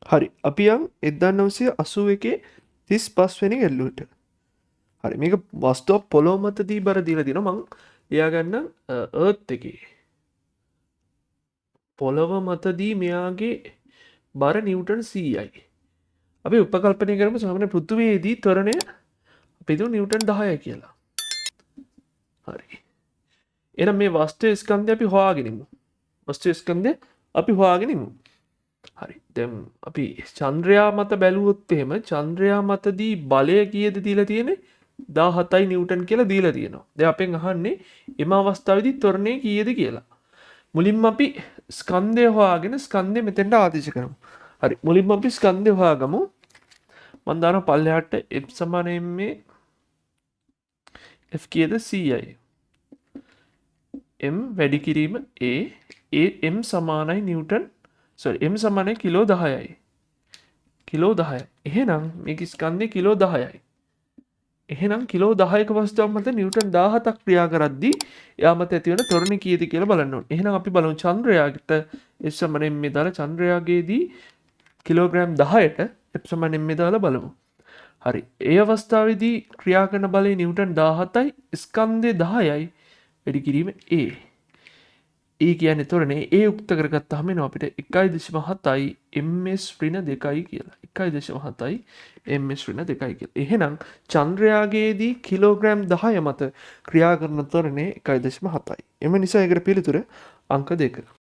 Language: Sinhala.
හරි අපි යම් 1981 35 වෙනි ගැල්ලුවට. හරි මේක වස්තුවක් පොළොව මත දී බර දීලා දිනවා මං ලියාගන්න Earth එකේ. පොළොව මතදී මෙයාගේ බර නිව්ටන් 100යි. අපි උපකල්පනය කරමු සාමාන්‍ය පෘථිවියේදී ත්වරණය අපි හිතමු නිව්ටන් 10යි කියලා. හරි. එහෙනම් මේ වස්තු ස්කන්ධය අපි හොයාගෙන ඉමු. වස්තු ස්කන්ධය අපි හොයාගෙන ඉමු. හරි. දැන් අපි චන්ද්‍රයා මත බැලුවොත් එහෙම චන්ද්‍රයා මතදී බලය කීයද දීලා තියෙන්නේ? 17යි නිව්ටන් කියලා දීලා තියෙනවා. දැන් අපෙන් අහන්නේ එම අවස්ථාවේදී ත්වරණය කීයද කියලා. මුලින්ම අපි ස්කන්ධය හොයාගෙන ස්කන්ධය මෙතෙන්ට ආදේශ කරමු. හරි. මුලින්ම අපි ස්කන්ධය හොයාගමු. මම දාන පල්ලෙහාට f සමාන m f කීයද 100යි. m වැඩි කිරීම a m සමානයි නිව්ටන් m සමානයි කිලෝ 10යි. කිලෝ 10යි. එහෙනම් මේක ස්කන්ධය කිලෝ 10යි. එහෙනම් කිලෝ 10ක වස්තුවක් මත නිව්ටන් 17ක් ක්‍රියා කරද්දී එයා මත ඇති වෙන ත්වරණ කීයද කියලා බලන්න ඕනේ. එහෙනම් අපි බලමු චන්ද්‍රයාට f සමාන m දාලා චන්ද්‍රයාගේදී කිලෝග්‍රෑම් 10ට f සමාන m දාලා බලමු. හරි. ඒ අවස්ථාවේදී ක්‍රියා කරන බලය නිව්ටන් 17යි ස්කන්ධය 10යි වැඩි කිරීම a. ඒ කියන්නේ තොරනේ ඒ උක්ත කරගත්තාම එනවා අපිට 1.7යි ms ඍණ 2යි කියලා. 1.7යි ms ඍණ 2යි කියලා. එහෙනම් චන්ද්‍රයාගේදී කිලෝග්‍රෑම් 10 මත ක්‍රියා කරන ත්වරණය 1.7යි. එම නිසා ඒකට පිළිතුර අංක 2.